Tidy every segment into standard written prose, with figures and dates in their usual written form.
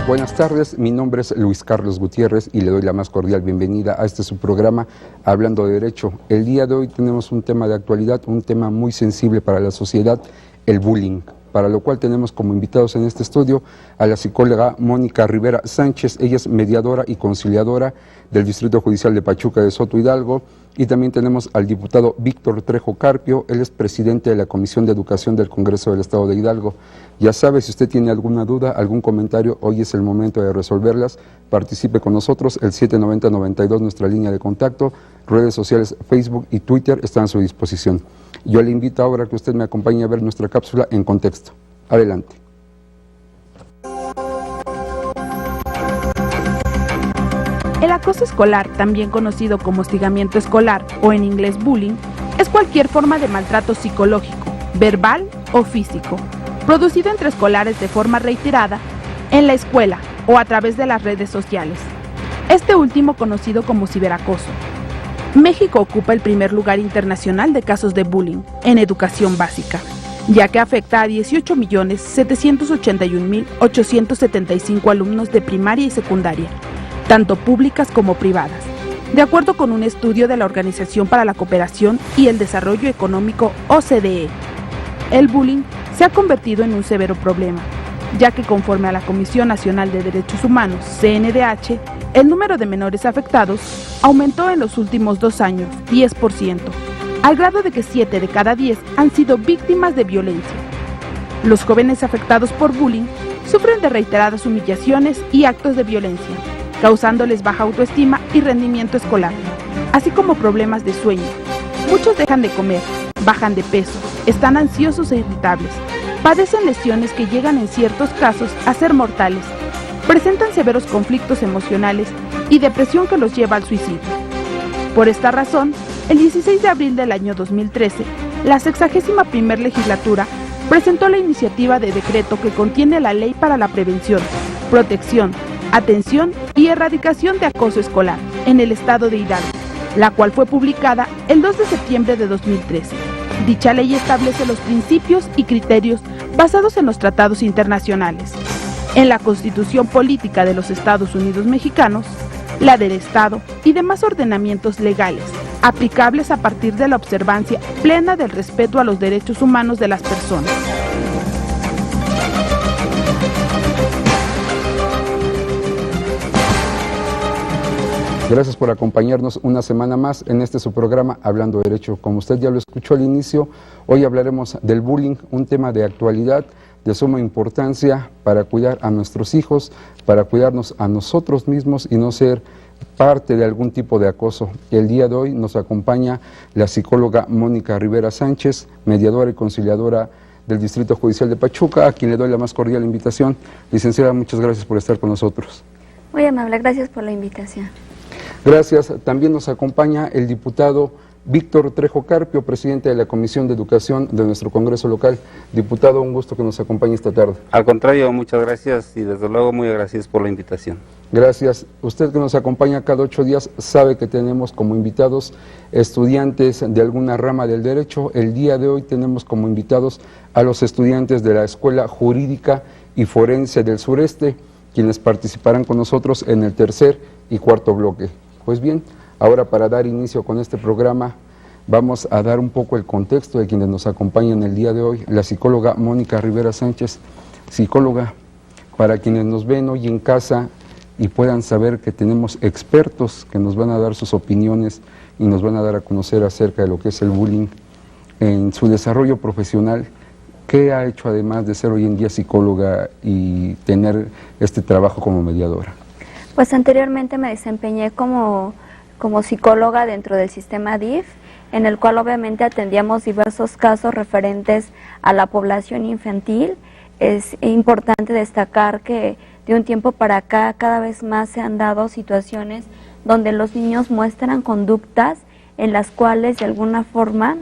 Buenas tardes, mi nombre es Luis Carlos Gutiérrez y le doy la más cordial bienvenida a este su programa Hablando de Derecho. El día de hoy tenemos un tema de actualidad, un tema muy sensible para la sociedad, el bullying, para lo cual tenemos como invitados en este estudio a la psicóloga Mónica Rivera Sánchez. Ella es mediadora y conciliadora del Distrito Judicial de Pachuca de Soto Hidalgo, y también tenemos al diputado Víctor Trejo Carpio. Él es presidente de la Comisión de Educación del Congreso del Estado de Hidalgo. Ya sabe, si usted tiene alguna duda, algún comentario, hoy es el momento de resolverlas. Participe con nosotros, el 790-92, nuestra línea de contacto, redes sociales, Facebook y Twitter están a su disposición. Yo le invito ahora a que usted me acompañe a ver nuestra cápsula en contexto. Adelante. El acoso escolar, también conocido como hostigamiento escolar o en inglés bullying, es cualquier forma de maltrato psicológico, verbal o físico, producido entre escolares de forma reiterada en la escuela o a través de las redes sociales. Este último conocido como ciberacoso. México ocupa el primer lugar internacional de casos de bullying en educación básica, ya que afecta a 18.781.875 alumnos de primaria y secundaria, tanto públicas como privadas. De acuerdo con un estudio de la Organización para la Cooperación y el Desarrollo Económico, OCDE, el bullying se ha convertido en un severo problema, ya que conforme a la Comisión Nacional de Derechos Humanos, CNDH, el número de menores afectados aumentó en los últimos 2 años 10%, al grado de que 7 de cada 10 han sido víctimas de violencia. Los jóvenes afectados por bullying sufren de reiteradas humillaciones y actos de violencia, causándoles baja autoestima y rendimiento escolar, así como problemas de sueño. Muchos dejan de comer, bajan de peso, están ansiosos e irritables, padecen lesiones que llegan en ciertos casos a ser mortales, presentan severos conflictos emocionales y depresión que los lleva al suicidio. Por esta razón, el 16 de abril del año 2013, la 61ª legislatura presentó la iniciativa de decreto que contiene la Ley para la Prevención, Protección, Atención y Erradicación de Acoso Escolar en el Estado de Hidalgo, la cual fue publicada el 2 de septiembre de 2013. Dicha ley establece los principios y criterios basados en los tratados internacionales, en la Constitución Política de los Estados Unidos Mexicanos, la del Estado y demás ordenamientos legales, aplicables a partir de la observancia plena del respeto a los derechos humanos de las personas. Gracias por acompañarnos una semana más en este su programa Hablando de Derecho. Como usted ya lo escuchó al inicio, hoy hablaremos del bullying, un tema de actualidad de suma importancia para cuidar a nuestros hijos, para cuidarnos a nosotros mismos y no ser parte de algún tipo de acoso. El día de hoy nos acompaña la psicóloga Mónica Rivera Sánchez, mediadora y conciliadora del Distrito Judicial de Pachuca, a quien le doy la más cordial invitación. Licenciada, muchas gracias por estar con nosotros. Muy amable, gracias por la invitación. Gracias. También nos acompaña el diputado Víctor Trejo Carpio, presidente de la Comisión de Educación de nuestro Congreso local. Diputado, un gusto que nos acompañe esta tarde. Al contrario, muchas gracias y desde luego muy agradecidos por la invitación. Gracias. Usted que nos acompaña cada 8 días sabe que tenemos como invitados estudiantes de alguna rama del derecho. El día de hoy tenemos como invitados a los estudiantes de la Escuela Jurídica y Forense del Sureste, quienes participarán con nosotros en el tercer y cuarto bloque. Pues bien, ahora para dar inicio con este programa vamos a dar un poco el contexto de quienes nos acompañan el día de hoy. La psicóloga Mónica Rivera Sánchez. Psicóloga, para quienes nos ven hoy en casa y puedan saber que tenemos expertos que nos van a dar sus opiniones y nos van a dar a conocer acerca de lo que es el bullying en su desarrollo profesional, ¿qué ha hecho además de ser hoy en día psicóloga y tener este trabajo como mediadora? Pues anteriormente me desempeñé como psicóloga dentro del sistema DIF, en el cual obviamente atendíamos diversos casos referentes a la población infantil. Es importante destacar que de un tiempo para acá cada vez más se han dado situaciones donde los niños muestran conductas en las cuales de alguna forma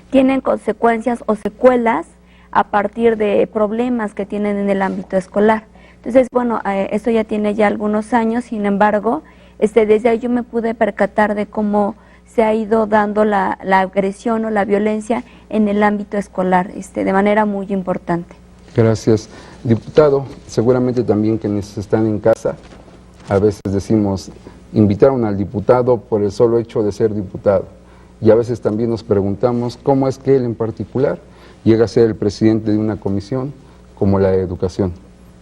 tienen consecuencias o secuelas a partir de problemas que tienen en el ámbito escolar. Entonces, bueno, esto ya tiene ya algunos años, sin embargo, desde ahí yo me pude percatar de cómo se ha ido dando la agresión o la violencia en el ámbito escolar, de manera muy importante. Gracias. Diputado, seguramente también quienes están en casa, a veces decimos, invitaron al diputado por el solo hecho de ser diputado. Y a veces también nos preguntamos cómo es que él en particular llega a ser el presidente de una comisión como la de educación.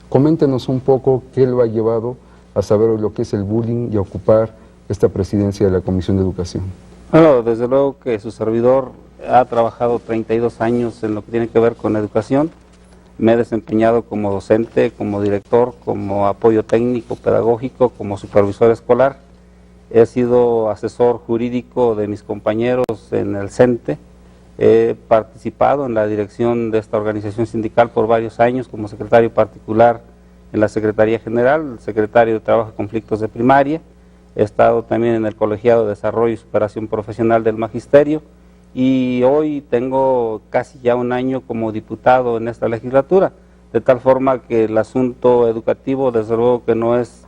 Coméntenos un poco qué lo ha llevado a saber lo que es el bullying y a ocupar esta presidencia de la Comisión de Educación. Bueno, desde luego que su servidor ha trabajado 32 años en lo que tiene que ver con educación. Me he desempeñado como docente, como director, como apoyo técnico, pedagógico, como supervisor escolar. He sido asesor jurídico de mis compañeros en el CENTE. He participado en la dirección de esta organización sindical por varios años como secretario particular en la Secretaría General, secretario de Trabajo y Conflictos de Primaria. He estado también en el Colegiado de Desarrollo y Superación Profesional del Magisterio. Y hoy tengo casi ya un año como diputado en esta legislatura, de tal forma que el asunto educativo desde luego que no es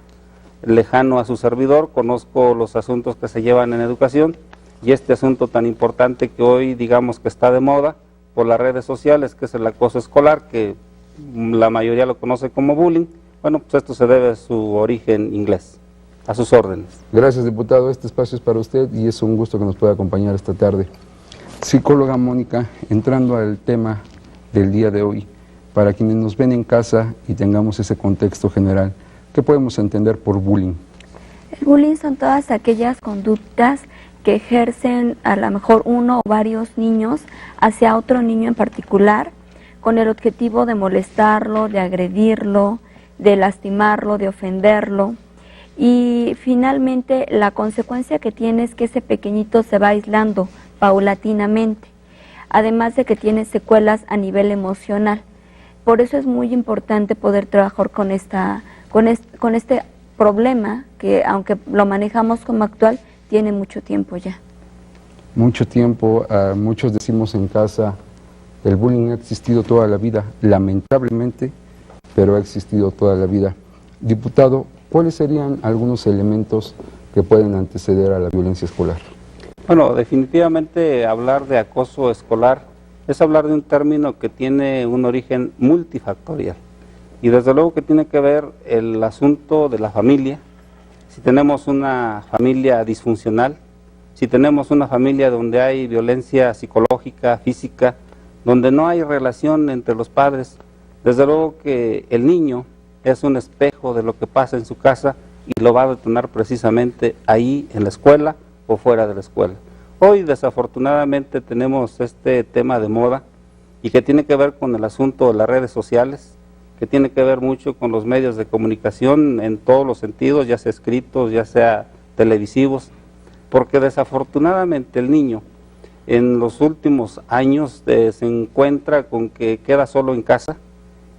lejano a su servidor. Conozco los asuntos que se llevan en educación y este asunto tan importante que hoy digamos que está de moda por las redes sociales, que es el acoso escolar, que la mayoría lo conoce como bullying. Bueno, pues esto se debe a su origen inglés. A sus órdenes. Gracias, diputado. Este espacio es para usted y es un gusto que nos pueda acompañar esta tarde. Psicóloga Mónica, entrando al tema del día de hoy, para quienes nos ven en casa y tengamos ese contexto general, ¿qué podemos entender por bullying? El bullying son todas aquellas conductas que ejercen a lo mejor uno o varios niños hacia otro niño en particular, con el objetivo de molestarlo, de agredirlo, de lastimarlo, de ofenderlo. Y finalmente la consecuencia que tiene es que ese pequeñito se va aislando paulatinamente, además de que tiene secuelas a nivel emocional. Por eso es muy importante poder trabajar con este problema que, aunque lo manejamos como actual, tiene mucho tiempo ya. Mucho tiempo, muchos decimos en casa, el bullying ha existido toda la vida, lamentablemente, pero ha existido toda la vida. Diputado, ¿cuáles serían algunos elementos que pueden anteceder a la violencia escolar? Bueno, definitivamente hablar de acoso escolar es hablar de un término que tiene un origen multifactorial y desde luego que tiene que ver el asunto de la familia. Si tenemos una familia disfuncional, si tenemos una familia donde hay violencia psicológica, física, donde no hay relación entre los padres, desde luego que el niño es un espejo de lo que pasa en su casa y lo va a detonar precisamente ahí en la escuela o fuera de la escuela. Hoy desafortunadamente tenemos este tema de moda y que tiene que ver con el asunto de las redes sociales, que tiene que ver mucho con los medios de comunicación en todos los sentidos, ya sea escritos, ya sea televisivos, porque desafortunadamente el niño en los últimos años se encuentra con que queda solo en casa,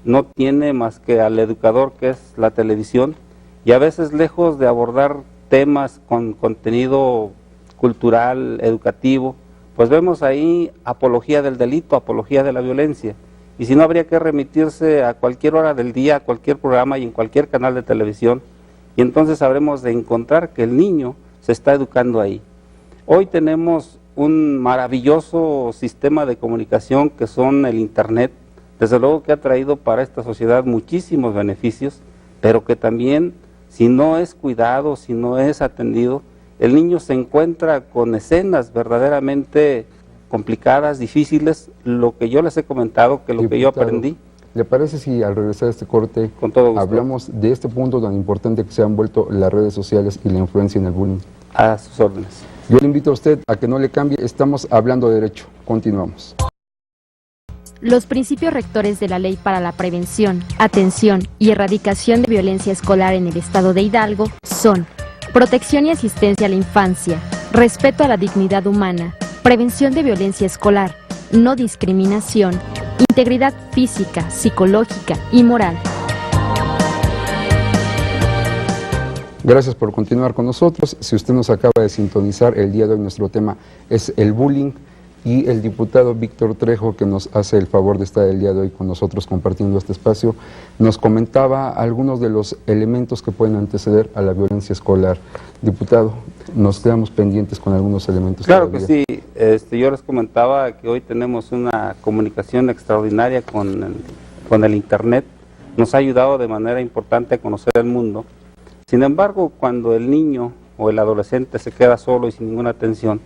no tiene más que al educador que es la televisión y a veces lejos de abordar temas con contenido cultural, educativo, pues vemos ahí apología del delito, apología de la violencia. Y si no, habría que remitirse a cualquier hora del día, a cualquier programa y en cualquier canal de televisión, y entonces habremos de encontrar que el niño se está educando ahí. Hoy tenemos un maravilloso sistema de comunicación que son el Internet, desde luego que ha traído para esta sociedad muchísimos beneficios, pero que también, si no es cuidado, si no es atendido, el niño se encuentra con escenas verdaderamente complicadas, difíciles, lo que yo les he comentado, que lo que yo aprendí. ¿Le parece si al regresar a este corte Con todo gusto. hablamos de este punto tan importante que se han vuelto las redes sociales y la influencia en el bullying? A sus órdenes. Yo le invito a usted a que no le cambie, estamos hablando de derecho. Continuamos. Los principios rectores de la Ley para la Prevención, Atención y Erradicación de Violencia Escolar en el Estado de Hidalgo son: protección y asistencia a la infancia, respeto a la dignidad humana, prevención de violencia escolar, no discriminación, integridad física, psicológica y moral. Gracias por continuar con nosotros. Si usted nos acaba de sintonizar, el día de hoy nuestro tema es el bullying y el diputado Víctor Trejo, que nos hace el favor de estar el día de hoy con nosotros compartiendo este espacio, nos comentaba algunos de los elementos que pueden anteceder a la violencia escolar. Diputado, nos quedamos pendientes con algunos elementos. Claro todavía. que sí, yo les comentaba que hoy tenemos una comunicación extraordinaria con con el Internet, nos ha ayudado de manera importante a conocer el mundo. Sin embargo, cuando el niño o el adolescente se queda solo y sin ninguna atención,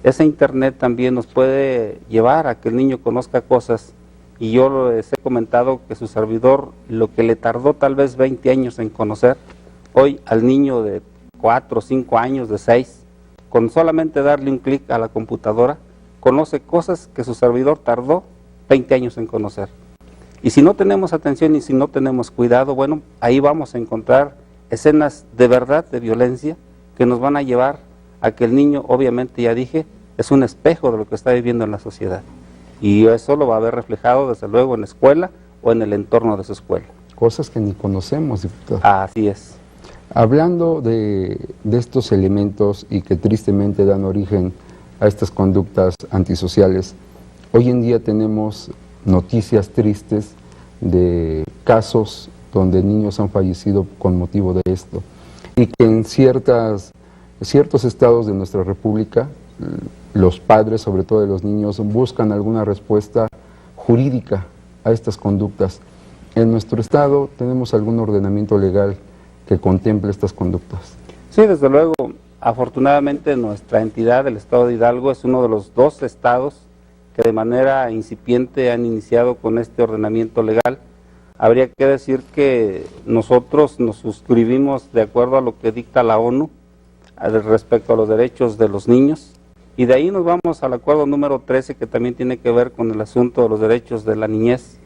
ese Internet también nos puede llevar a que el niño conozca cosas, y yo les he comentado que su servidor, lo que le tardó tal vez 20 años en conocer, hoy al niño de 4, 5 años, de 6, con solamente darle un clic a la computadora, conoce cosas que su servidor tardó 20 años en conocer. Y si no tenemos atención y si no tenemos cuidado, bueno, ahí vamos a encontrar escenas de verdad de violencia que nos van a llevar a que el niño, obviamente ya dije, es un espejo de lo que está viviendo en la sociedad. Y eso lo va a ver reflejado desde luego en la escuela o en el entorno de su escuela. Cosas que ni conocemos, diputado. Así es. Hablando de estos elementos y que tristemente dan origen a estas conductas antisociales, hoy en día tenemos noticias tristes de casos donde niños han fallecido con motivo de esto, y que en ciertos estados de nuestra república, los padres, sobre todo de los niños, buscan alguna respuesta jurídica a estas conductas. En nuestro estado, ¿tenemos algún ordenamiento legal que contemple estas conductas? Sí, desde luego. Afortunadamente nuestra entidad, el estado de Hidalgo, es uno de los 2 estados que de manera incipiente han iniciado con este ordenamiento legal. Habría que decir que nosotros nos suscribimos de acuerdo a lo que dicta la ONU respecto a los derechos de los niños, y de ahí nos vamos al acuerdo número 13, que también tiene que ver con el asunto de los derechos de la niñez,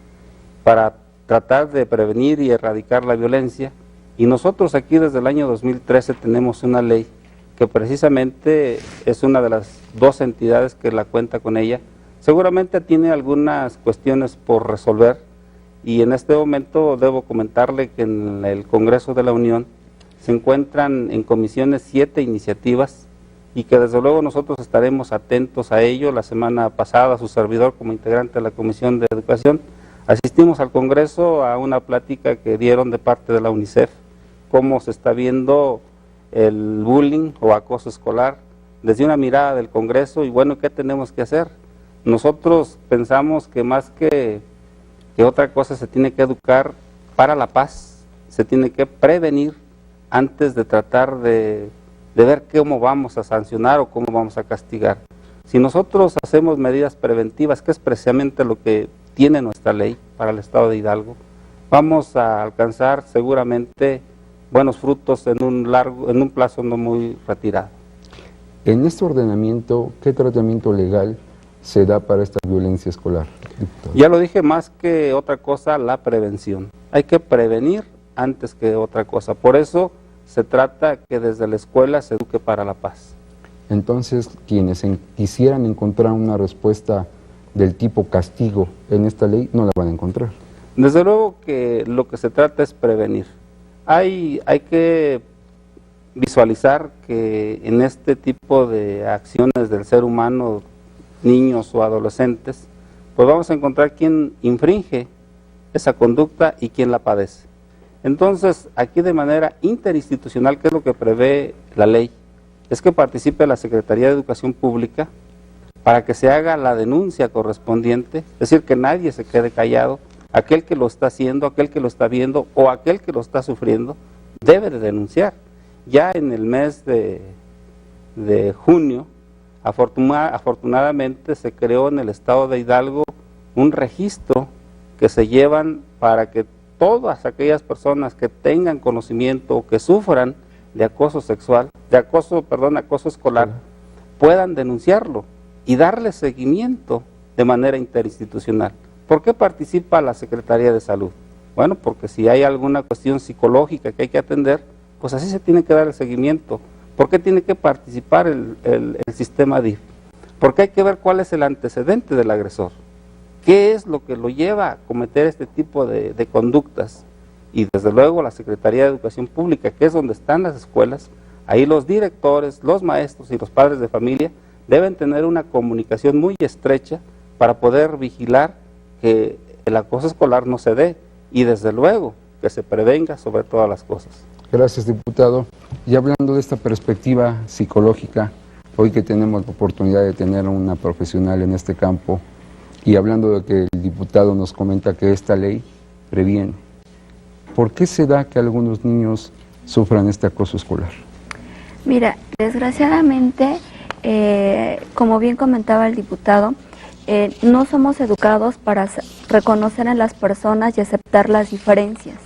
para tratar de prevenir y erradicar la violencia. Y nosotros aquí desde el año 2013 tenemos una ley que precisamente es una de las 2 entidades que la cuenta con ella. Seguramente tiene algunas cuestiones por resolver, y en este momento debo comentarle que en el Congreso de la Unión se encuentran en comisiones 7 iniciativas, y que desde luego nosotros estaremos atentos a ello. La semana pasada, su servidor, como integrante de la Comisión de Educación, asistimos al Congreso a una plática que dieron de parte de la UNICEF, cómo se está viendo el bullying o acoso escolar desde una mirada del Congreso. Y bueno, ¿qué tenemos que hacer? Nosotros pensamos que más que otra cosa se tiene que educar para la paz, se tiene que prevenir antes de tratar de ver cómo vamos a sancionar o cómo vamos a castigar. Si nosotros hacemos medidas preventivas, que es precisamente lo que tiene nuestra ley para el estado de Hidalgo, vamos a alcanzar seguramente buenos frutos en un plazo no muy retirado. En este ordenamiento, ¿qué tratamiento legal se da para esta violencia escolar, diputado? Ya lo dije, más que otra cosa, la prevención. Hay que prevenir antes que otra cosa. Por eso se trata que desde la escuela se eduque para la paz. Entonces, quienes quisieran encontrar una respuesta del tipo castigo en esta ley, no la van a encontrar. Desde luego que lo que se trata es prevenir. Hay que visualizar que en este tipo de acciones del ser humano, niños o adolescentes, pues vamos a encontrar quién infringe esa conducta y quién la padece. Entonces, aquí de manera interinstitucional, ¿qué es lo que prevé la ley? Es que participe la Secretaría de Educación Pública para que se haga la denuncia correspondiente, es decir, que nadie se quede callado. Aquel que lo está haciendo, aquel que lo está viendo o aquel que lo está sufriendo, debe de denunciar. Ya en el mes de junio, afortunadamente se creó en el estado de Hidalgo un registro que se llevan para que todas aquellas personas que tengan conocimiento o que sufran de acoso sexual, acoso escolar, puedan denunciarlo y darle seguimiento de manera interinstitucional. ¿Por qué participa la Secretaría de Salud? Bueno, porque si hay alguna cuestión psicológica que hay que atender, pues así se tiene que dar el seguimiento. ¿Por qué tiene que participar el sistema DIF? Porque hay que ver cuál es el antecedente del agresor. ¿Qué es lo que lo lleva a cometer este tipo de conductas? Y desde luego la Secretaría de Educación Pública, que es donde están las escuelas, ahí los directores, los maestros y los padres de familia deben tener una comunicación muy estrecha para poder vigilar que el acoso escolar no se dé y desde luego que se prevenga sobre todas las cosas. Gracias, diputado. Y hablando de esta perspectiva psicológica, hoy que tenemos la oportunidad de tener a una profesional en este campo, y hablando de que el diputado nos comenta que esta ley previene. ¿Por qué se da que algunos niños sufran este acoso escolar? Mira, desgraciadamente, como bien comentaba el diputado, no somos educados para reconocer en las personas y aceptar las diferencias.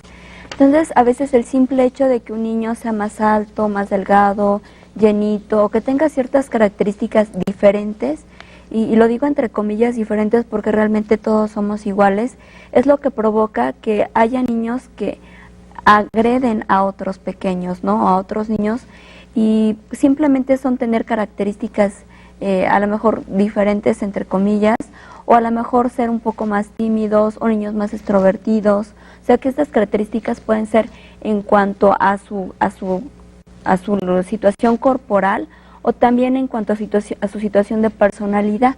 Entonces, a veces el simple hecho de que un niño sea más alto, más delgado, llenito, o que tenga ciertas características diferentes, y lo digo entre comillas diferentes porque realmente todos somos iguales, es lo que provoca que haya niños que agreden a otros pequeños, ¿no? A otros niños, y simplemente son tener características a lo mejor diferentes entre comillas, o a lo mejor ser un poco más tímidos o niños más extrovertidos. O sea que estas características pueden ser en cuanto a su situación corporal o también en cuanto a su situación de personalidad.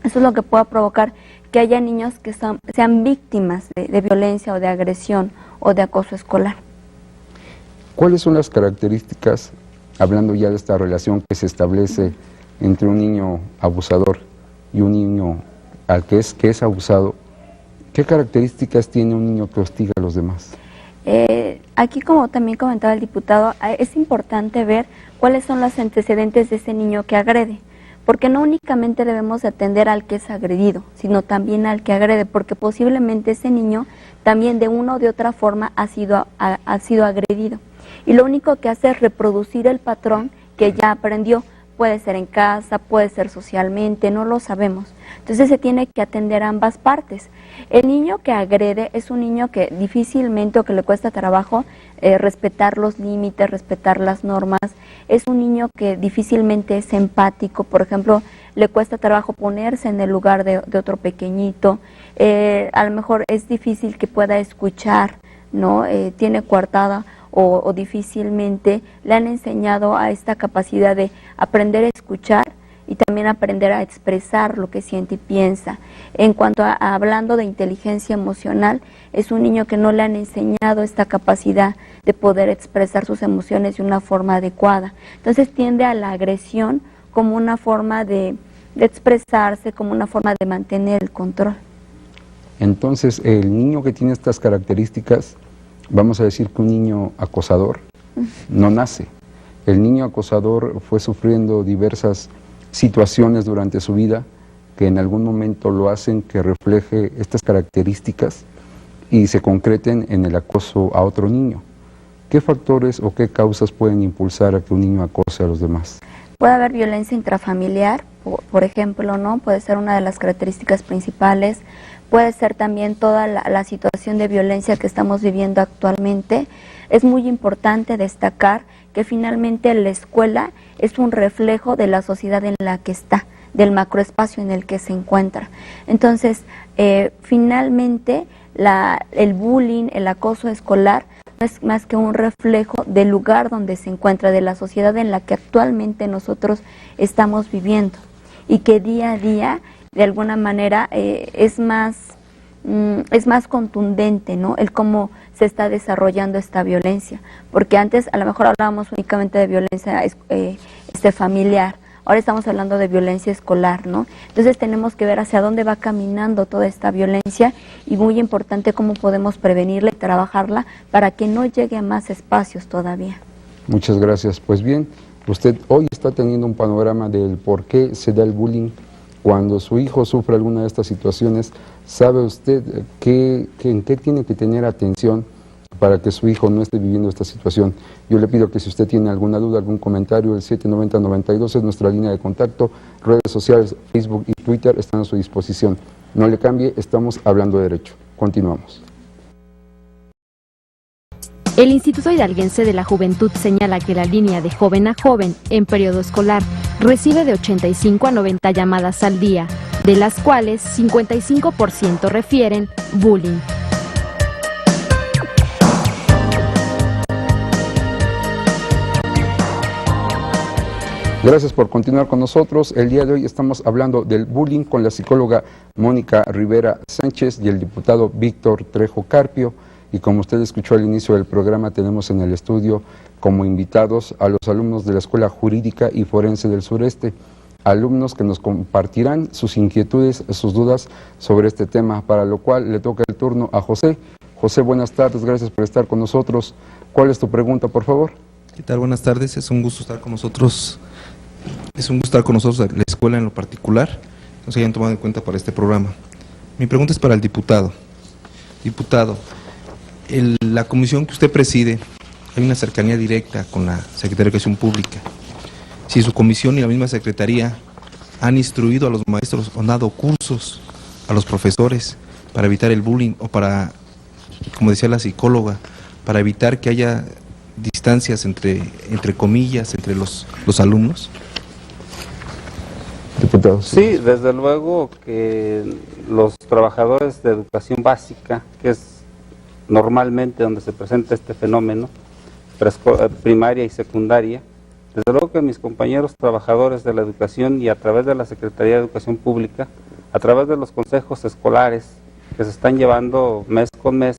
Eso es lo que pueda provocar que haya niños que sean víctimas de violencia o de agresión o de acoso escolar. ¿Cuáles son las características, hablando ya de esta relación que se establece entre un niño abusador y un niño al que es abusado? ¿Qué características tiene un niño que hostiga a los demás? Aquí, como también comentaba el diputado, es importante ver cuáles son los antecedentes de ese niño que agrede, porque no únicamente debemos atender al que es agredido, sino también al que agrede, porque posiblemente ese niño también de una o de otra forma ha sido agredido, y lo único que hace es reproducir el patrón que ya aprendió. Puede ser en casa, puede ser socialmente, no lo sabemos. Entonces se tiene que atender a ambas partes. El niño que agrede es un niño que difícilmente o que le cuesta trabajo respetar los límites, respetar las normas. Es un niño que difícilmente es empático, por ejemplo, le cuesta trabajo ponerse en el lugar de otro pequeñito. A lo mejor es difícil que pueda escuchar, ¿no? Tiene coartada o difícilmente le han enseñado a esta capacidad de aprender a escuchar y también aprender a expresar lo que siente y piensa. En cuanto a hablando de inteligencia emocional, es un niño que no le han enseñado esta capacidad de poder expresar sus emociones de una forma adecuada. Entonces tiende a la agresión como una forma de expresarse, como una forma de mantener el control. Entonces, el niño que tiene estas características, vamos a decir que un niño acosador no nace. El niño acosador fue sufriendo diversas situaciones durante su vida que en algún momento lo hacen que refleje estas características y se concreten en el acoso a otro niño. ¿Qué factores o qué causas pueden impulsar a que un niño acose a los demás? Puede haber violencia intrafamiliar, por ejemplo, ¿no? Puede ser una de las características principales. Puede ser también toda la situación de violencia que estamos viviendo actualmente. Es muy importante destacar que finalmente la escuela es un reflejo de la sociedad en la que está, del macroespacio en el que se encuentra. Entonces, finalmente, el bullying, el acoso escolar, no es más que un reflejo del lugar donde se encuentra, de la sociedad en la que actualmente nosotros estamos viviendo, y que día a día, de alguna manera, es más contundente, ¿no? El cómo se está desarrollando esta violencia, porque antes a lo mejor hablábamos únicamente de violencia familiar, ahora estamos hablando de violencia escolar, ¿no? Entonces tenemos que ver hacia dónde va caminando toda esta violencia, y muy importante cómo podemos prevenirla y trabajarla para que no llegue a más espacios todavía. Muchas gracias. Pues bien, usted hoy está teniendo un panorama del por qué se da el bullying. Cuando su hijo sufre alguna de estas situaciones, ¿sabe usted en qué tiene que tener atención para que su hijo no esté viviendo esta situación? Yo le pido que si usted tiene alguna duda, algún comentario, el 790-92 es nuestra línea de contacto. Redes sociales, Facebook y Twitter están a su disposición. No le cambie, estamos hablando de derecho. Continuamos. El Instituto Hidalguense de la Juventud señala que la línea de joven a joven en periodo escolar recibe de 85 a 90 llamadas al día, de las cuales 55% refieren bullying. Gracias por continuar con nosotros. El día de hoy estamos hablando del bullying con la psicóloga Mónica Rivera Sánchez y el diputado Víctor Trejo Carpio. Y como usted escuchó al inicio del programa, tenemos en el estudio como invitados a los alumnos de la Escuela Jurídica y Forense del Sureste, alumnos que nos compartirán sus inquietudes, sus dudas sobre este tema, para lo cual le toca el turno a José, José, buenas tardes, gracias por estar con nosotros. ¿Cuál es tu pregunta, por favor? ¿Qué tal? Buenas tardes, es un gusto estar con nosotros. Es un gusto estar con nosotros, la escuela en lo particular, nos hayan tomado en cuenta para este programa. Mi pregunta es para el diputado. Diputado, la comisión que usted preside, hay una cercanía directa con la Secretaría de Educación Pública. Si su comisión y la misma Secretaría han instruido a los maestros o han dado cursos a los profesores para evitar el bullying o para, como decía la psicóloga, para evitar que haya distancias entre comillas, entre los alumnos. Diputado. Sí, desde luego que los trabajadores de educación básica, que es normalmente donde se presenta este fenómeno, primaria y secundaria, desde luego que mis compañeros trabajadores de la educación y a través de la Secretaría de Educación Pública, a través de los consejos escolares que se están llevando mes con mes,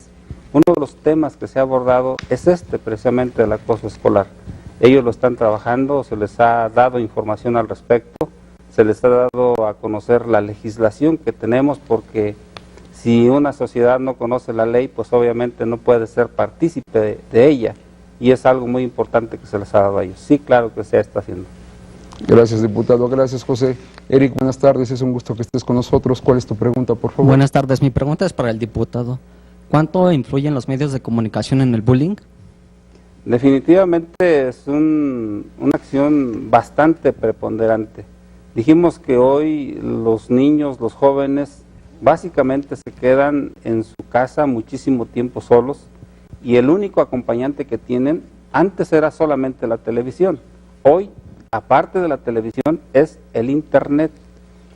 uno de los temas que se ha abordado es precisamente el acoso escolar. Ellos lo están trabajando, se les ha dado información al respecto, se les ha dado a conocer la legislación que tenemos, porque si una sociedad no conoce la ley, pues obviamente no puede ser partícipe de ella, y es algo muy importante que se les ha dado a ellos. Sí, claro que se está haciendo. Gracias, diputado. Gracias, José. Eric, buenas tardes, es un gusto que estés con nosotros. ¿Cuál es tu pregunta, por favor? Buenas tardes, mi pregunta es para el diputado. ¿Cuánto influyen los medios de comunicación en el bullying? Definitivamente es una acción bastante preponderante. Dijimos que hoy los niños, los jóvenes, básicamente se quedan en su casa muchísimo tiempo solos, y el único acompañante que tienen, antes era solamente la televisión. Hoy, aparte de la televisión, es el Internet,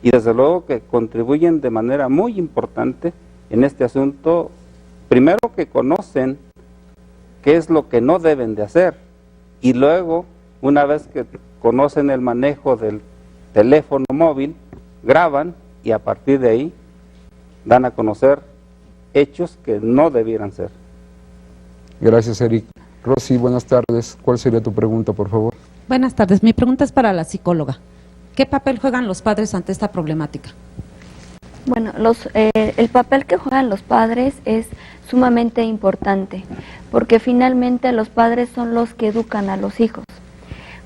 y desde luego que contribuyen de manera muy importante en este asunto. Primero, que conocen qué es lo que no deben de hacer, y luego, una vez que conocen el manejo del teléfono móvil, graban y a partir de ahí dan a conocer hechos que no debieran ser. Gracias, Eric. Rosy, buenas tardes. ¿Cuál sería tu pregunta, por favor? Buenas tardes, mi pregunta es para la psicóloga. ¿Qué papel juegan los padres ante esta problemática? Bueno, el papel que juegan los padres es sumamente importante, porque finalmente los padres son los que educan a los hijos.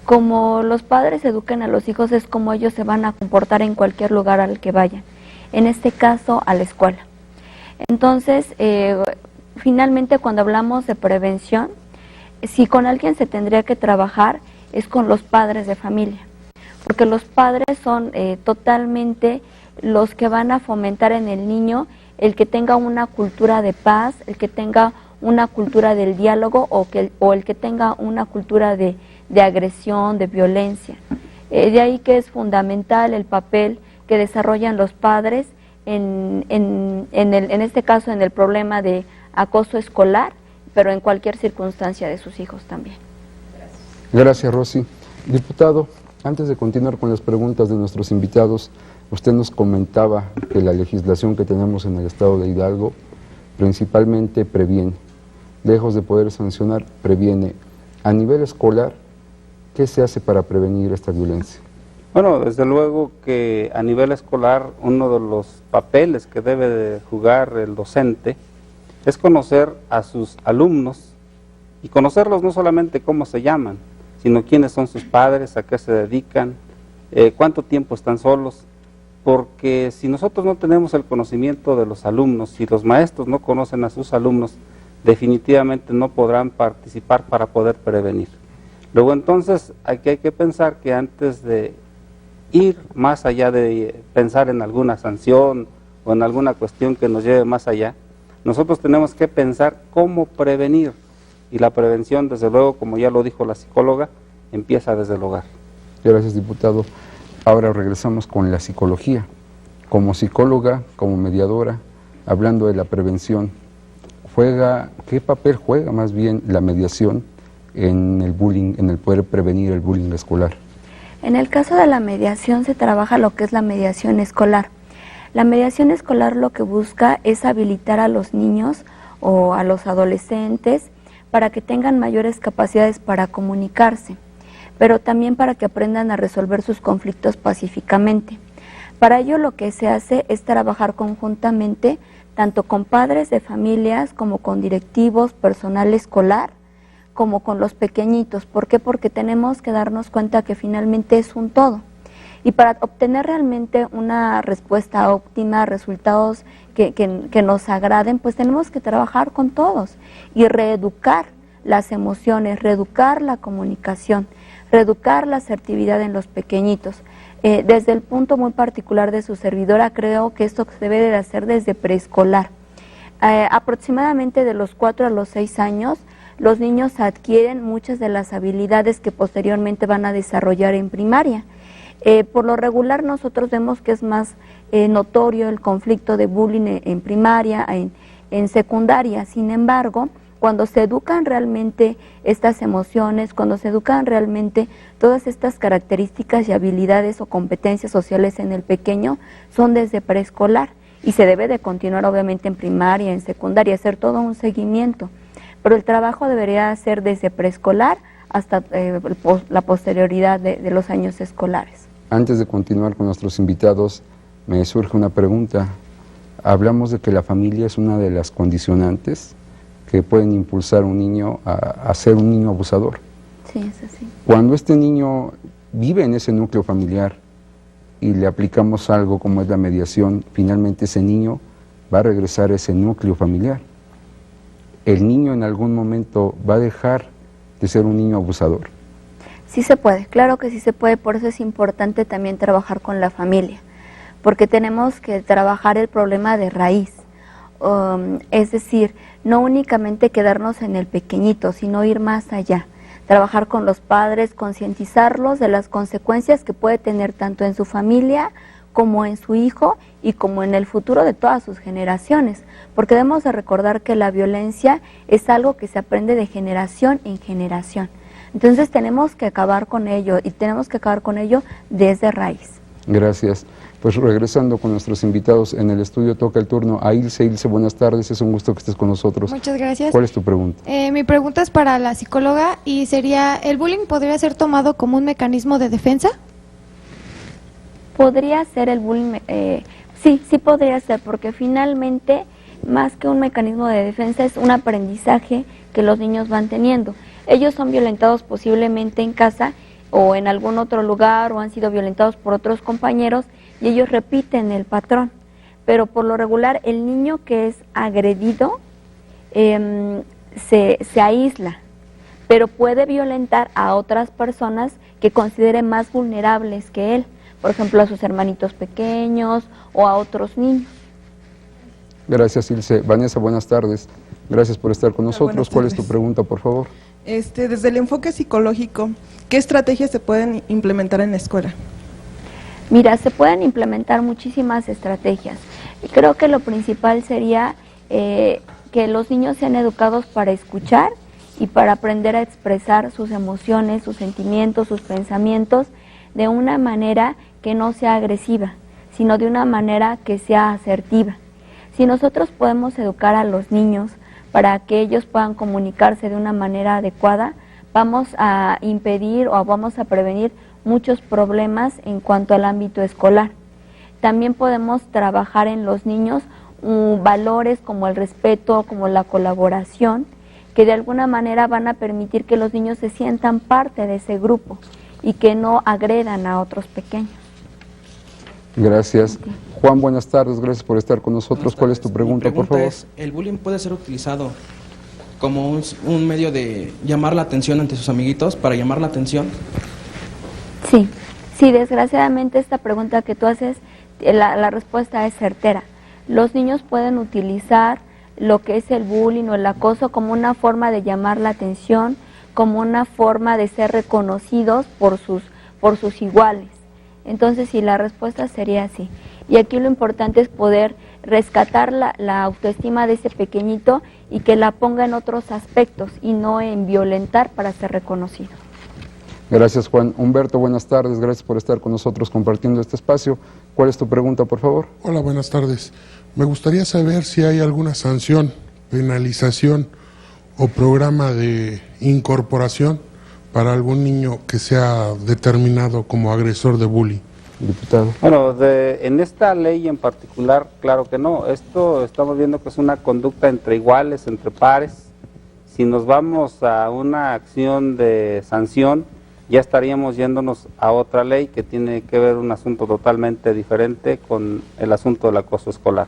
Como los padres educan a los hijos, es como ellos se van a comportar en cualquier lugar al que vayan, en este caso a la escuela. Entonces, finalmente cuando hablamos de prevención, si con alguien se tendría que trabajar, es con los padres de familia, porque los padres son totalmente los que van a fomentar en el niño el que tenga una cultura de paz, el que tenga una cultura del diálogo o el que tenga una cultura de agresión, de violencia. De ahí que es fundamental el papel que desarrollan los padres en este caso en el problema de acoso escolar, pero en cualquier circunstancia de sus hijos también. Gracias, Rosy. Diputado, antes de continuar con las preguntas de nuestros invitados, usted nos comentaba que la legislación que tenemos en el estado de Hidalgo principalmente previene, lejos de poder sancionar, previene. A nivel escolar, ¿qué se hace para prevenir esta violencia? Bueno, desde luego que a nivel escolar uno de los papeles que debe de jugar el docente es conocer a sus alumnos y conocerlos no solamente cómo se llaman, sino quiénes son sus padres, a qué se dedican, cuánto tiempo están solos, porque si nosotros no tenemos el conocimiento de los alumnos, si los maestros no conocen a sus alumnos, definitivamente no podrán participar para poder prevenir. Luego entonces aquí hay que pensar que antes de ir más allá de pensar en alguna sanción o en alguna cuestión que nos lleve más allá, nosotros tenemos que pensar cómo prevenir, y la prevención, desde luego, como ya lo dijo la psicóloga, empieza desde el hogar. Gracias, diputado. Ahora regresamos con la psicología. Como psicóloga, como mediadora, hablando de la prevención, ¿qué papel juega más bien la mediación en el bullying, en el poder prevenir el bullying escolar? En el caso de la mediación se trabaja lo que es la mediación escolar. La mediación escolar lo que busca es habilitar a los niños o a los adolescentes para que tengan mayores capacidades para comunicarse, pero también para que aprendan a resolver sus conflictos pacíficamente. Para ello lo que se hace es trabajar conjuntamente tanto con padres de familias como con directivos, personal escolar, como con los pequeñitos. ¿Por qué? Porque tenemos que darnos cuenta que finalmente es un todo. Y para obtener realmente una respuesta óptima, resultados que nos agraden, pues tenemos que trabajar con todos y reeducar las emociones, reeducar la comunicación, reeducar la asertividad en los pequeñitos. Desde el punto muy particular de su servidora, creo que esto se debe de hacer desde preescolar. Aproximadamente de los 4 a los 6 años, los niños adquieren muchas de las habilidades que posteriormente van a desarrollar en primaria. Por lo regular nosotros vemos que es más notorio el conflicto de bullying en primaria, en secundaria. Sin embargo, cuando se educan realmente estas emociones, cuando se educan realmente todas estas características y habilidades o competencias sociales en el pequeño, son desde preescolar y se debe de continuar obviamente en primaria, en secundaria, hacer todo un seguimiento. Pero el trabajo debería ser desde preescolar hasta la posterioridad de los años escolares. Antes de continuar con nuestros invitados, me surge una pregunta. Hablamos de que la familia es una de las condicionantes que pueden impulsar a un niño a ser un niño abusador. Sí, es así. Cuando este niño vive en ese núcleo familiar y le aplicamos algo como es la mediación, finalmente ese niño va a regresar a ese núcleo familiar. El niño en algún momento va a dejar de ser un niño abusador. Sí se puede, claro que sí se puede, por eso es importante también trabajar con la familia, porque tenemos que trabajar el problema de raíz, es decir, no únicamente quedarnos en el pequeñito, sino ir más allá, trabajar con los padres, concientizarlos de las consecuencias que puede tener tanto en su familia como en su hijo y como en el futuro de todas sus generaciones, porque debemos de recordar que la violencia es algo que se aprende de generación en generación. Entonces tenemos que acabar con ello y tenemos que acabar con ello desde raíz. Gracias. Pues regresando con nuestros invitados en el estudio, toca el turno a Ilse. Ilse, buenas tardes, es un gusto que estés con nosotros. Muchas gracias. ¿Cuál es tu pregunta? Mi pregunta es para la psicóloga y sería, ¿el bullying podría ser tomado como un mecanismo de defensa? Podría ser el bullying, sí podría ser, porque finalmente más que un mecanismo de defensa es un aprendizaje que los niños van teniendo. Ellos son violentados posiblemente en casa o en algún otro lugar o han sido violentados por otros compañeros y ellos repiten el patrón. Pero por lo regular el niño que es agredido se aísla, pero puede violentar a otras personas que considere más vulnerables que él, por ejemplo a sus hermanitos pequeños o a otros niños. Gracias, Ilse. Vanessa, buenas tardes. Gracias por estar con nosotros. ¿Cuál es tu pregunta, por favor? Desde el enfoque psicológico, ¿qué estrategias se pueden implementar en la escuela? Mira, se pueden implementar muchísimas estrategias. Y creo que lo principal sería que los niños sean educados para escuchar y para aprender a expresar sus emociones, sus sentimientos, sus pensamientos de una manera que no sea agresiva, sino de una manera que sea asertiva. Si nosotros podemos educar a los niños para que ellos puedan comunicarse de una manera adecuada, vamos a impedir o vamos a prevenir muchos problemas en cuanto al ámbito escolar. También podemos trabajar en los niños valores como el respeto, como la colaboración, que de alguna manera van a permitir que los niños se sientan parte de ese grupo y que no agredan a otros pequeños. Gracias. Juan, buenas tardes, gracias por estar con nosotros. ¿Cuál es tu pregunta, por favor? ¿El bullying puede ser utilizado como un medio de llamar la atención ante sus amiguitos, para llamar la atención? Sí, desgraciadamente esta pregunta que tú haces, la respuesta es certera. Los niños pueden utilizar lo que es el bullying o el acoso como una forma de llamar la atención, como una forma de ser reconocidos por sus iguales. Entonces, sí, la respuesta sería así. Y aquí lo importante es poder rescatar la autoestima de ese pequeñito y que la ponga en otros aspectos y no en violentar para ser reconocido. Gracias, Juan. Humberto, buenas tardes, gracias por estar con nosotros compartiendo este espacio. ¿Cuál es tu pregunta, por favor? Hola, buenas tardes. Me gustaría saber si hay alguna sanción, penalización o programa de incorporación para algún niño que sea determinado como agresor de bullying. diputado. Bueno, en esta ley en particular, claro que no. Esto estamos viendo que es una conducta entre iguales, entre pares. Si nos vamos a una acción de sanción, ya estaríamos yéndonos a otra ley que tiene que ver un asunto totalmente diferente con el asunto del acoso escolar.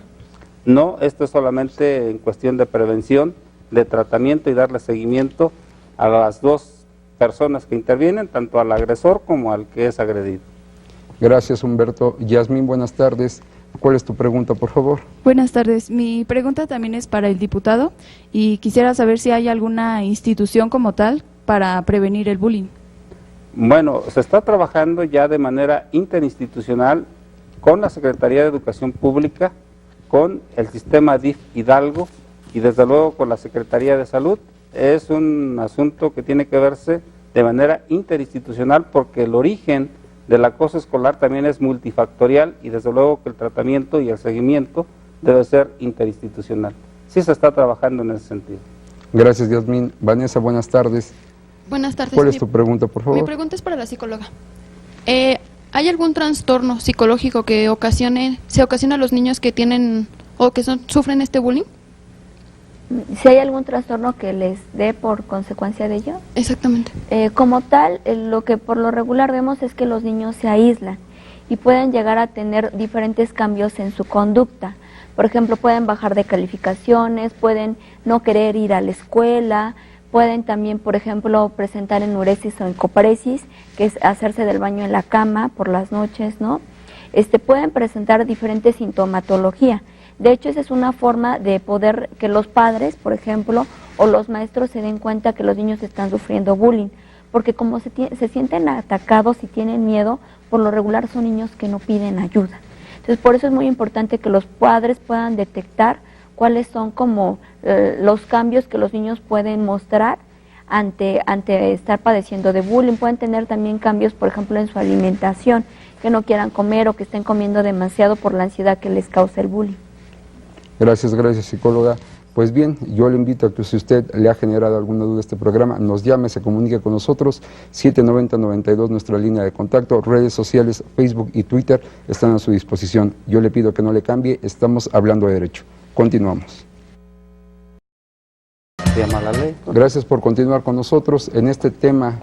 No, esto es solamente en cuestión de prevención, de tratamiento y darle seguimiento a las dos personas que intervienen, tanto al agresor como al que es agredido. Gracias, Humberto. Yasmín, buenas tardes. ¿Cuál es tu pregunta, por favor? Buenas tardes. Mi pregunta también es para el diputado y quisiera saber si hay alguna institución como tal para prevenir el bullying. Bueno, se está trabajando ya de manera interinstitucional con la Secretaría de Educación Pública, con el sistema DIF Hidalgo y desde luego con la Secretaría de Salud. Es un asunto que tiene que verse de manera interinstitucional porque el origen del acoso escolar también es multifactorial y desde luego que el tratamiento y el seguimiento debe ser interinstitucional. Sí se está trabajando en ese sentido. Gracias, Yasmín. Vanessa, buenas tardes. Buenas tardes. ¿Cuál es tu pregunta, por favor? Mi pregunta es para la psicóloga. ¿Hay algún trastorno psicológico que se ocasiona a los niños que tienen o que sufren este bullying? Si hay algún trastorno que les dé por consecuencia de ello. Exactamente. Como tal, lo que por lo regular vemos es que los niños se aíslan y pueden llegar a tener diferentes cambios en su conducta. Por ejemplo, pueden bajar de calificaciones, pueden no querer ir a la escuela, pueden también, por ejemplo, presentar enuresis o encopresis, que es hacerse del baño en la cama por las noches, ¿no? Pueden presentar diferentes sintomatología. De hecho, esa es una forma de poder que los padres, por ejemplo, o los maestros se den cuenta que los niños están sufriendo bullying, porque como se sienten atacados y tienen miedo, por lo regular son niños que no piden ayuda. Entonces, por eso es muy importante que los padres puedan detectar cuáles son como los cambios que los niños pueden mostrar ante estar padeciendo de bullying. Pueden tener también cambios, por ejemplo, en su alimentación, que no quieran comer o que estén comiendo demasiado por la ansiedad que les causa el bullying. Gracias, psicóloga. Pues bien, yo le invito a que si usted le ha generado alguna duda a este programa, nos llame, se comunique con nosotros, 790-92, nuestra línea de contacto, redes sociales, Facebook y Twitter están a su disposición. Yo le pido que no le cambie, estamos hablando de derecho. Continuamos. Gracias por continuar con nosotros en este tema,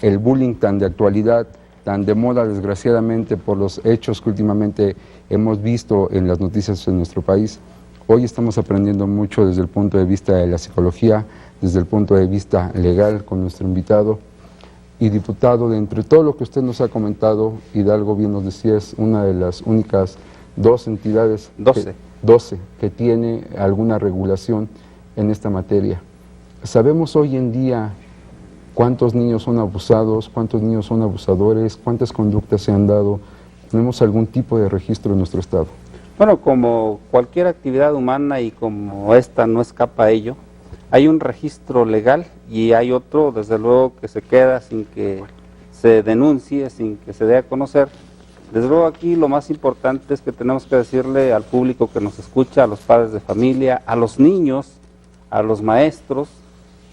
el bullying tan de actualidad, tan de moda desgraciadamente por los hechos que últimamente hemos visto en las noticias en nuestro país. Hoy estamos aprendiendo mucho desde el punto de vista de la psicología, desde el punto de vista legal con nuestro invitado. Y diputado, de entre todo lo que usted nos ha comentado, Hidalgo bien nos decía, es una de las únicas dos entidades, 12, que tiene alguna regulación en esta materia. ¿Sabemos hoy en día cuántos niños son abusados, cuántos niños son abusadores, cuántas conductas se han dado? ¿Tenemos algún tipo de registro en nuestro estado? Bueno, como cualquier actividad humana y como esta no escapa a ello, hay un registro legal y hay otro, desde luego, que se queda sin que se denuncie, sin que se dé a conocer. Desde luego aquí lo más importante es que tenemos que decirle al público que nos escucha, a los padres de familia, a los niños, a los maestros,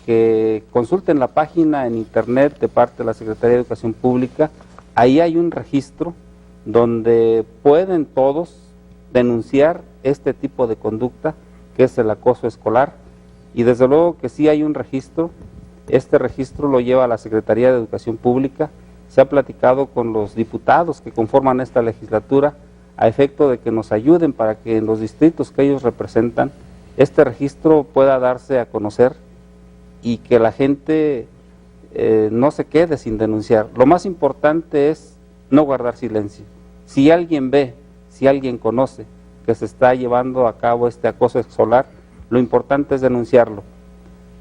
que consulten la página en internet de parte de la Secretaría de Educación Pública. Ahí hay un registro donde pueden todos denunciar este tipo de conducta que es el acoso escolar, y desde luego que sí hay un registro. Este registro lo lleva la Secretaría de Educación Pública. Se ha platicado con los diputados que conforman esta legislatura a efecto de que nos ayuden para que en los distritos que ellos representan este registro pueda darse a conocer y que la gente no se quede sin denunciar. Lo más importante es no guardar silencio. Si alguien ve, si alguien conoce que se está llevando a cabo este acoso escolar, lo importante es denunciarlo,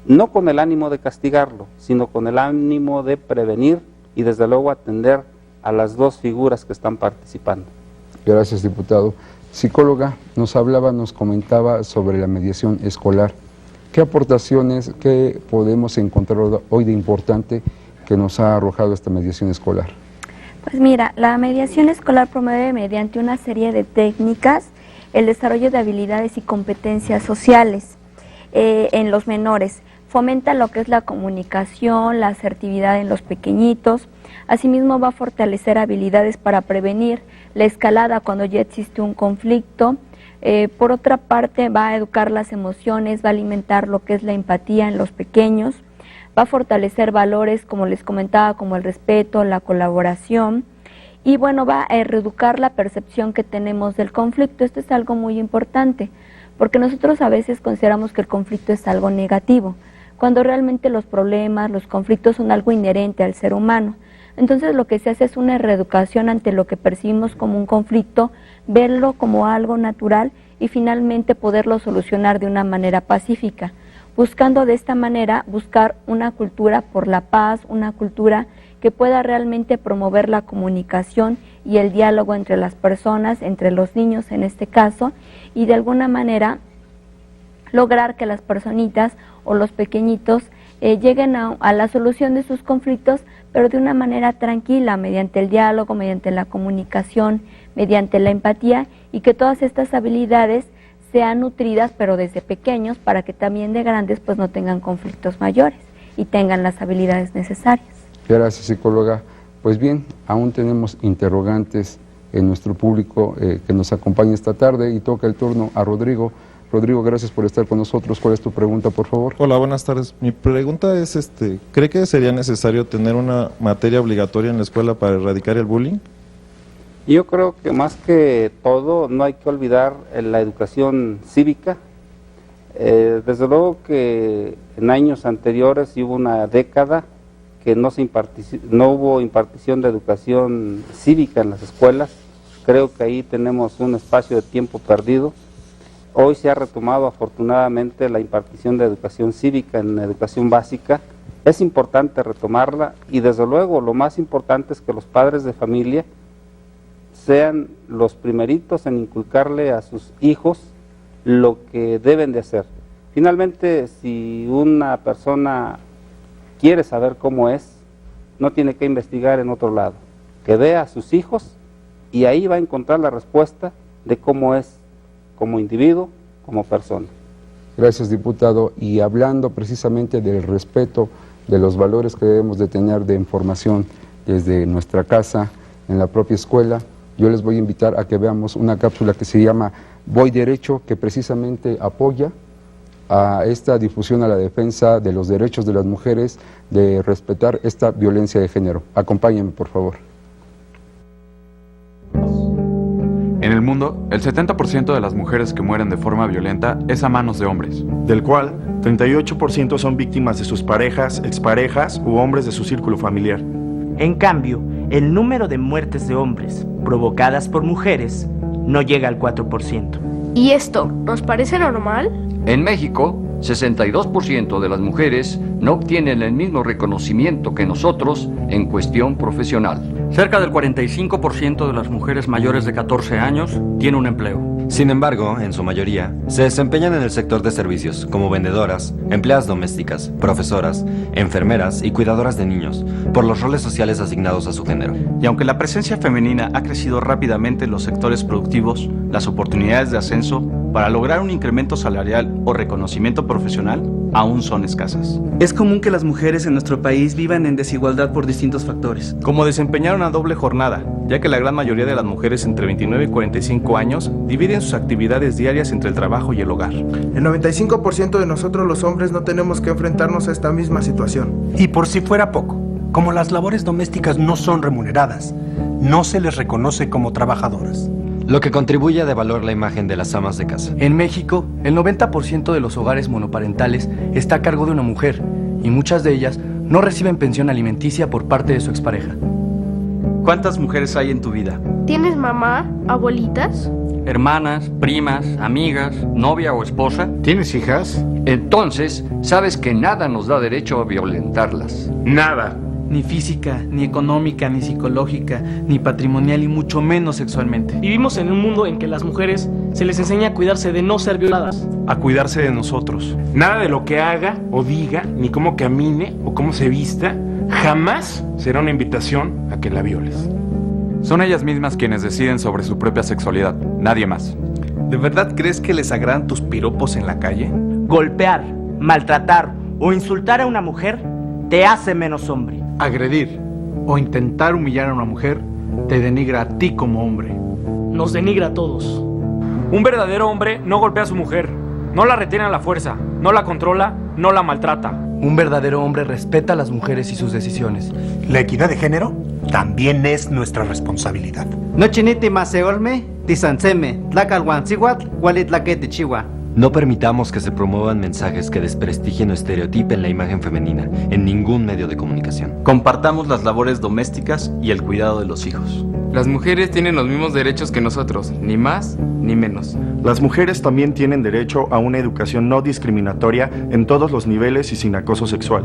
no con el ánimo de castigarlo, sino con el ánimo de prevenir y desde luego atender a las dos figuras que están participando. Gracias, diputado. Psicóloga, nos comentaba sobre la mediación escolar. ¿Qué aportaciones, qué podemos encontrar hoy de importante que nos ha arrojado esta mediación escolar? Pues mira, la mediación escolar promueve mediante una serie de técnicas el desarrollo de habilidades y competencias sociales en los menores, fomenta lo que es la comunicación, la asertividad en los pequeñitos. Asimismo va a fortalecer habilidades para prevenir la escalada cuando ya existe un conflicto. Por otra parte, va a educar las emociones, va a alimentar lo que es la empatía en los pequeños, va a fortalecer valores, como les comentaba, como el respeto, la colaboración, y bueno, va a reeducar la percepción que tenemos del conflicto. Esto es algo muy importante, porque nosotros a veces consideramos que el conflicto es algo negativo, cuando realmente los problemas, los conflictos son algo inherente al ser humano. Entonces lo que se hace es una reeducación ante lo que percibimos como un conflicto, verlo como algo natural y finalmente poderlo solucionar de una manera pacífica, buscando de esta manera buscar una cultura por la paz, una cultura que pueda realmente promover la comunicación y el diálogo entre las personas, entre los niños en este caso, y de alguna manera lograr que las personitas o los pequeñitos lleguen a la solución de sus conflictos, pero de una manera tranquila, mediante el diálogo, mediante la comunicación, mediante la empatía, y que todas estas habilidades sean nutridas, pero desde pequeños, para que también de grandes pues no tengan conflictos mayores y tengan las habilidades necesarias. Gracias, psicóloga. Pues bien, aún tenemos interrogantes en nuestro público que nos acompaña esta tarde, y toca el turno a Rodrigo. Rodrigo, gracias por estar con nosotros. ¿Cuál es tu pregunta, por favor? Hola, buenas tardes. Mi pregunta es, ¿cree que sería necesario tener una materia obligatoria en la escuela para erradicar el bullying? Yo creo que más que todo no hay que olvidar la educación cívica. Desde luego que en años anteriores, y hubo una década que no hubo impartición de educación cívica en las escuelas. Creo que ahí tenemos un espacio de tiempo perdido. Hoy se ha retomado afortunadamente la impartición de educación cívica en la educación básica. Es importante retomarla, y desde luego lo más importante es que los padres de familia sean los primeritos en inculcarle a sus hijos lo que deben de hacer. Finalmente, si una persona quiere saber cómo es, no tiene que investigar en otro lado, que vea a sus hijos y ahí va a encontrar la respuesta de cómo es como individuo, como persona. Gracias, diputado. Y hablando precisamente del respeto, de los valores que debemos de tener de información desde nuestra casa, en la propia escuela, yo les voy a invitar a que veamos una cápsula que se llama Voy Derecho, que precisamente apoya a esta difusión a la defensa de los derechos de las mujeres, de respetar esta violencia de género. Acompáñenme, por favor. En el mundo, el 70% de las mujeres que mueren de forma violenta es a manos de hombres, del cual 38% son víctimas de sus parejas, exparejas u hombres de su círculo familiar. En cambio, el número de muertes de hombres provocadas por mujeres no llega al 4%. ¿Y esto nos parece normal? En México, 62% de las mujeres no obtienen el mismo reconocimiento que nosotros en cuestión profesional. Cerca del 45% de las mujeres mayores de 14 años tiene un empleo. Sin embargo, en su mayoría, se desempeñan en el sector de servicios, como vendedoras, empleadas domésticas, profesoras, enfermeras y cuidadoras de niños, por los roles sociales asignados a su género. Y aunque la presencia femenina ha crecido rápidamente en los sectores productivos, las oportunidades de ascenso para lograr un incremento salarial o reconocimiento profesional aún son escasas. Es común que las mujeres en nuestro país vivan en desigualdad por distintos factores. Como desempeñar una doble jornada, ya que la gran mayoría de las mujeres entre 29 y 45 años dividen sus actividades diarias entre el trabajo y el hogar. El 95% de nosotros los hombres no tenemos que enfrentarnos a esta misma situación. Y por si fuera poco, como las labores domésticas no son remuneradas, no se les reconoce como trabajadoras, lo que contribuye a devaluar la imagen de las amas de casa. En México, el 90% de los hogares monoparentales está a cargo de una mujer, y muchas de ellas no reciben pensión alimenticia por parte de su expareja. ¿Cuántas mujeres hay en tu vida? ¿Tienes mamá, abuelitas? Hermanas, primas, amigas, novia o esposa. ¿Tienes hijas? Entonces, sabes que nada nos da derecho a violentarlas. Nada. Ni física, ni económica, ni psicológica, ni patrimonial, y mucho menos sexualmente. Vivimos en un mundo en que las mujeres se les enseña a cuidarse de no ser violadas. A cuidarse de nosotros. Nada de lo que haga o diga, ni cómo camine o cómo se vista, jamás será una invitación a que la violes. Son ellas mismas quienes deciden sobre su propia sexualidad, nadie más. ¿De verdad crees que les agradan tus piropos en la calle? Golpear, maltratar o insultar a una mujer te hace menos hombre. Agredir o intentar humillar a una mujer te denigra a ti como hombre. Nos denigra a todos. Un verdadero hombre no golpea a su mujer, no la retiene a la fuerza, no la controla, no la maltrata. Un verdadero hombre respeta a las mujeres y sus decisiones. La equidad de género también es nuestra responsabilidad. No chiniti maseolme, tisanseme, tlacalhuancihuatl, hualitlaquetichihuah. No permitamos que se promuevan mensajes que desprestigien o estereotipen la imagen femenina en ningún medio de comunicación. Compartamos las labores domésticas y el cuidado de los hijos. Las mujeres tienen los mismos derechos que nosotros, ni más ni menos. Las mujeres también tienen derecho a una educación no discriminatoria en todos los niveles y sin acoso sexual.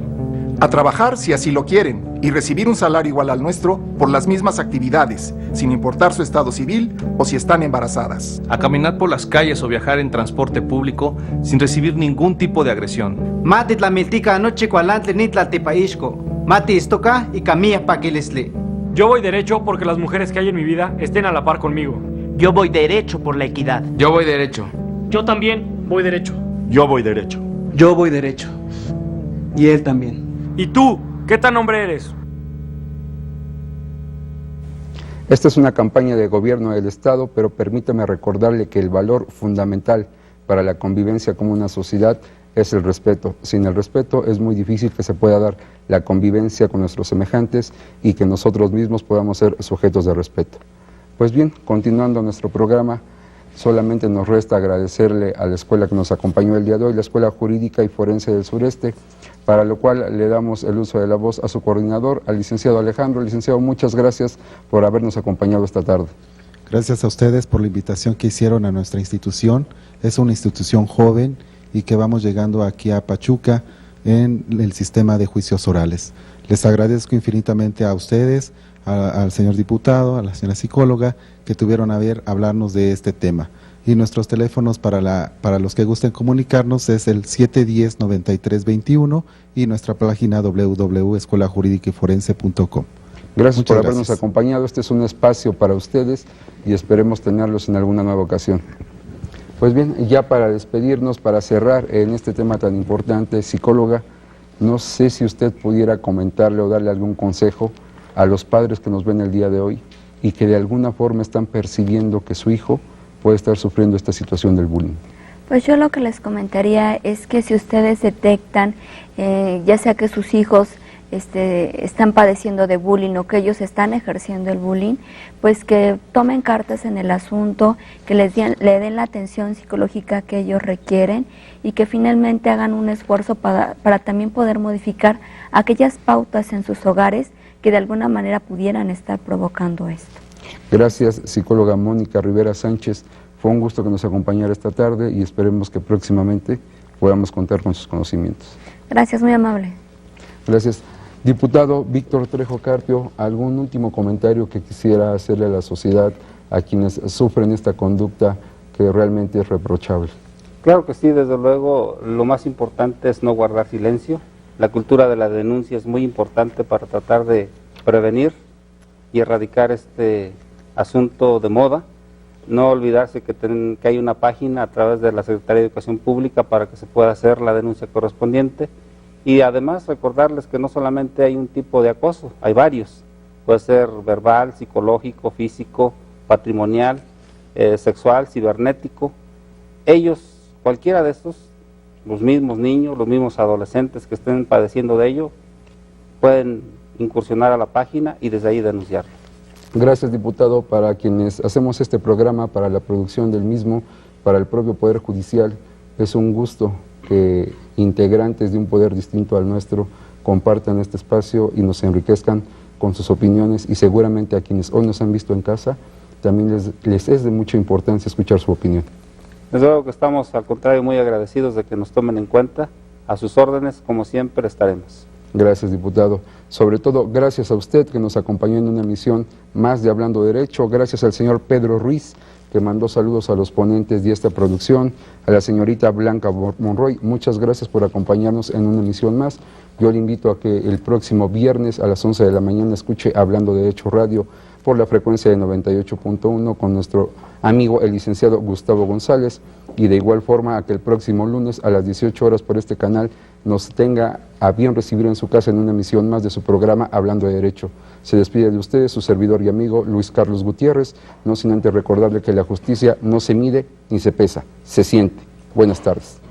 A trabajar si así lo quieren y recibir un salario igual al nuestro por las mismas actividades, sin importar su estado civil o si están embarazadas. A caminar por las calles o viajar en transporte público sin recibir ningún tipo de agresión. Mati tlamiltica anoche cualantli ni tlaltipaixco. Mati istoca y camilla paquilisli. Yo voy derecho porque las mujeres que hay en mi vida estén a la par conmigo. Yo voy derecho por la equidad. Yo voy derecho. Yo también voy derecho. Yo voy derecho. Yo voy derecho. Y él también. ¿Y tú? ¿Qué tan hombre eres? Esta es una campaña de gobierno del Estado, pero permítame recordarle que el valor fundamental para la convivencia como una sociedad es el respeto. Sin el respeto es muy difícil que se pueda dar la convivencia con nuestros semejantes y que nosotros mismos podamos ser sujetos de respeto. Pues bien, continuando nuestro programa, solamente nos resta agradecerle a la escuela que nos acompañó el día de hoy, la Escuela Jurídica y Forense del Sureste, para lo cual le damos el uso de la voz a su coordinador, al licenciado Alejandro. Licenciado, muchas gracias por habernos acompañado esta tarde. Gracias a ustedes por la invitación que hicieron a nuestra institución. Es una institución joven y que vamos llegando aquí a Pachuca en el sistema de juicios orales. Les agradezco infinitamente a ustedes, al señor diputado, a la señora psicóloga, que tuvieron a bien hablarnos de este tema. Y nuestros teléfonos para los que gusten comunicarnos es el 710-9321 y nuestra página www.escuelajuridicaforense.com. Gracias por habernos acompañado. Este es un espacio para ustedes y esperemos tenerlos en alguna nueva ocasión. Pues bien, ya para despedirnos, para cerrar en este tema tan importante, psicóloga, no sé si usted pudiera comentarle o darle algún consejo a los padres que nos ven el día de hoy y que de alguna forma están percibiendo que su hijo puede estar sufriendo esta situación del bullying. Pues yo lo que les comentaría es que si ustedes detectan, ya sea que sus hijos están padeciendo de bullying o que ellos están ejerciendo el bullying, pues que tomen cartas en el asunto, que le den la atención psicológica que ellos requieren y que finalmente hagan un esfuerzo para también poder modificar aquellas pautas en sus hogares que de alguna manera pudieran estar provocando esto. Gracias, psicóloga Mónica Rivera Sánchez. Fue un gusto que nos acompañara esta tarde y esperemos que próximamente podamos contar con sus conocimientos. Gracias, muy amable. Gracias. Diputado Víctor Trejo Carpio, ¿algún último comentario que quisiera hacerle a la sociedad, a quienes sufren esta conducta que realmente es reprochable? Claro que sí, desde luego, lo más importante es no guardar silencio. La cultura de la denuncia es muy importante para tratar de prevenir y erradicar este asunto de moda. No olvidarse que hay una página a través de la Secretaría de Educación Pública para que se pueda hacer la denuncia correspondiente. Y además recordarles que no solamente hay un tipo de acoso, hay varios. Puede ser verbal, psicológico, físico, patrimonial, sexual, cibernético. Ellos, cualquiera de estos, los mismos niños, los mismos adolescentes que estén padeciendo de ello, pueden incursionar a la página y desde ahí denunciarlo. Gracias, diputado. Para quienes hacemos este programa, para la producción del mismo, para el propio Poder Judicial, es un gusto que integrantes de un poder distinto al nuestro compartan este espacio y nos enriquezcan con sus opiniones, y seguramente a quienes hoy nos han visto en casa también les es de mucha importancia escuchar su opinión. Desde luego que estamos, al contrario, muy agradecidos de que nos tomen en cuenta. A sus órdenes, como siempre, estaremos. Gracias, diputado. Sobre todo, gracias a usted que nos acompañó en una emisión más de Hablando Derecho. Gracias al señor Pedro Ruiz, que mandó saludos a los ponentes de esta producción, a la señorita Blanca Monroy. Muchas gracias por acompañarnos en una emisión más. Yo le invito a que el próximo viernes a las 11 de la mañana escuche Hablando Derecho Radio por la frecuencia de 98.1 con nuestro amigo el licenciado Gustavo González. y de igual forma a que el próximo lunes a las 18 horas por este canal nos tenga a bien recibir en su casa en una emisión más de su programa Hablando de Derecho. Se despide de ustedes su servidor y amigo Luis Carlos Gutiérrez, no sin antes recordarle que la justicia no se mide ni se pesa, se siente. Buenas tardes.